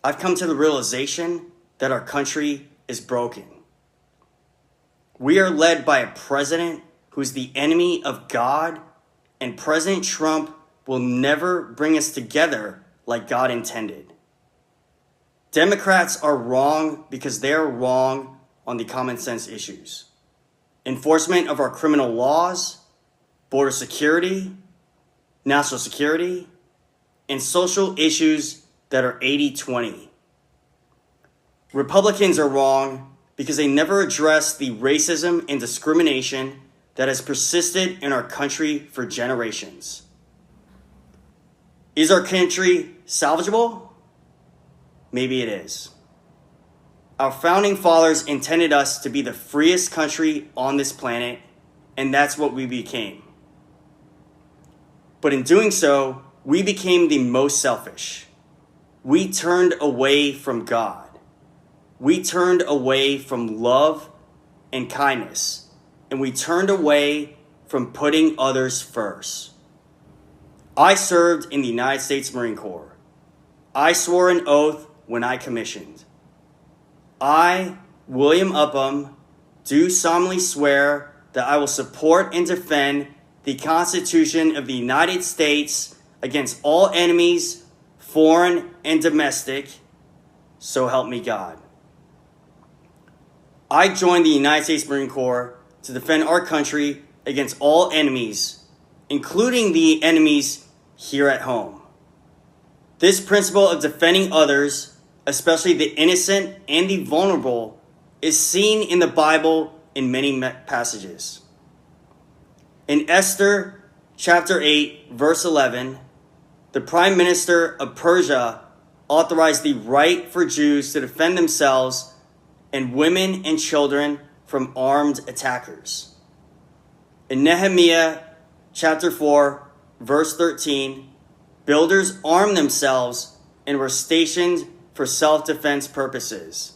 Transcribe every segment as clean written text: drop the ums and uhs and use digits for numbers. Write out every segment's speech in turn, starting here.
I've come to the realization that our country is broken. We are led by a president who's the enemy of God, and President Trump will never bring us together like God intended. Democrats are wrong because they are wrong on the common sense issues. Enforcement of our criminal laws, border security, national security, and social issues that are 80-20. Republicans are wrong because they never address the racism and discrimination that has persisted in our country for generations. Is our country salvageable? Maybe it is. Our founding fathers intended us to be the freest country on this planet, and that's what we became. But in doing so, we became the most selfish. We turned away from God. We turned away from love and kindness, and we turned away from putting others first. I served in the United States Marine Corps. I swore an oath when I commissioned. I, William Upham, do solemnly swear that I will support and defend the Constitution of the United States against all enemies, foreign and domestic, so help me God. I joined the United States Marine Corps to defend our country against all enemies, including the enemies here at home. This principle of defending others, especially the innocent and the vulnerable, is seen in the Bible in many passages. In Esther chapter 8, verse 11, the prime minister of Persia authorized the right for Jews to defend themselves and women and children from armed attackers. In Nehemiah chapter 4, verse 13, builders armed themselves and were stationed for self-defense purposes,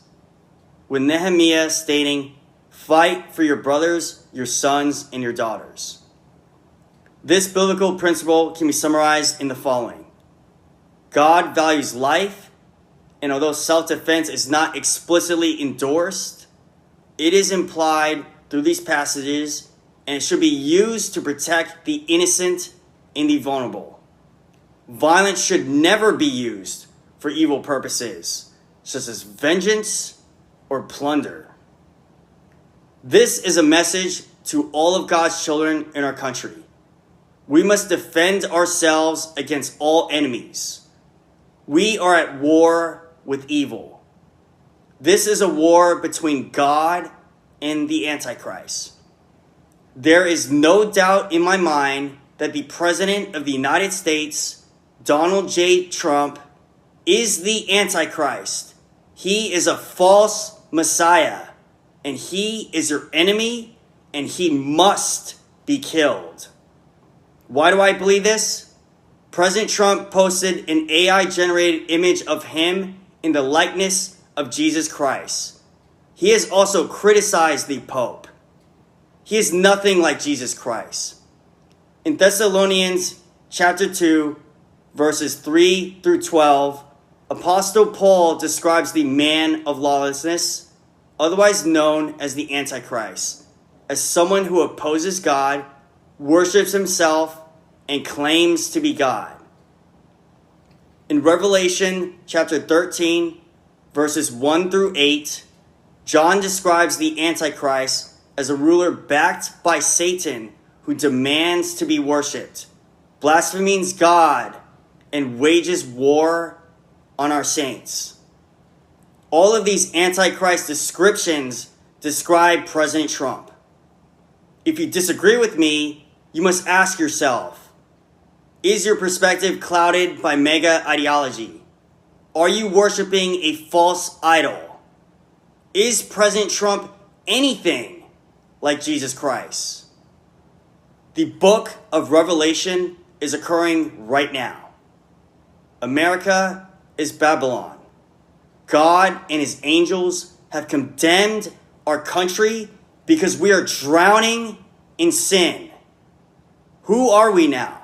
with Nehemiah stating, "Fight for your brothers, your sons, and your daughters." This biblical principle can be summarized in the following. God values life, and although self-defense is not explicitly endorsed, it is implied through these passages, and it should be used to protect the innocent and the vulnerable. Violence should never be used for evil purposes, such as vengeance or plunder. This is a message to all of God's children in our country. We must defend ourselves against all enemies. We are at war with evil. This is a war between God and the Antichrist. There is no doubt in my mind that the President of the United States, Donald J. Trump, is the Antichrist. He is a false Messiah, and he is your enemy, and he must be killed. Why do I believe this? President Trump posted an AI-generated image of him in the likeness of Jesus Christ. He has also criticized the Pope. He is nothing like Jesus Christ. In Thessalonians chapter 2, verses 3 through 12, Apostle Paul describes the man of lawlessness, otherwise known as the Antichrist, as someone who opposes God, worships himself, and claims to be God. In Revelation chapter 13, verses 1 through 8, John describes the Antichrist as a ruler backed by Satan who demands to be worshipped, blasphemes God, and wages war on our saints. All of these Antichrist descriptions describe President Trump. If you disagree with me, you must ask yourself, is your perspective clouded by mega ideology? Are you worshiping a false idol? Is President Trump anything like Jesus Christ? The book of Revelation is occurring right now. America is Babylon. God and his angels have condemned our country because we are drowning in sin. Who are we now?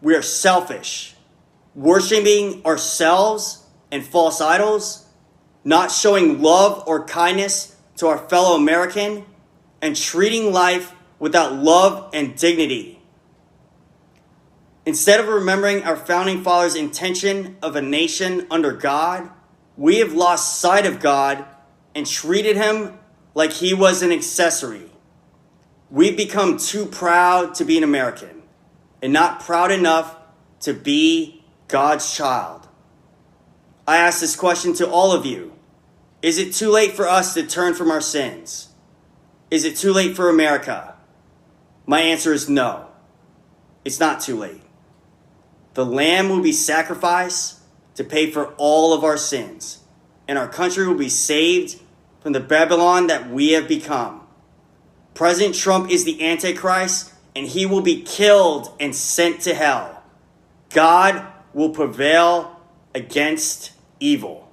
We are selfish, worshiping ourselves and false idols, not showing love or kindness to our fellow American, and treating life without love and dignity. Instead of remembering our founding fathers' intention of a nation under God, we have lost sight of God and treated him like he was an accessory. We've become too proud to be an American and not proud enough to be God's child. I ask this question to all of you. Is it too late for us to turn from our sins? Is it too late for America? My answer is no. It's not too late. The Lamb will be sacrificed to pay for all of our sins, and our country will be saved from the Babylon that we have become. President Trump is the Antichrist, and he will be killed and sent to hell. God will prevail against evil.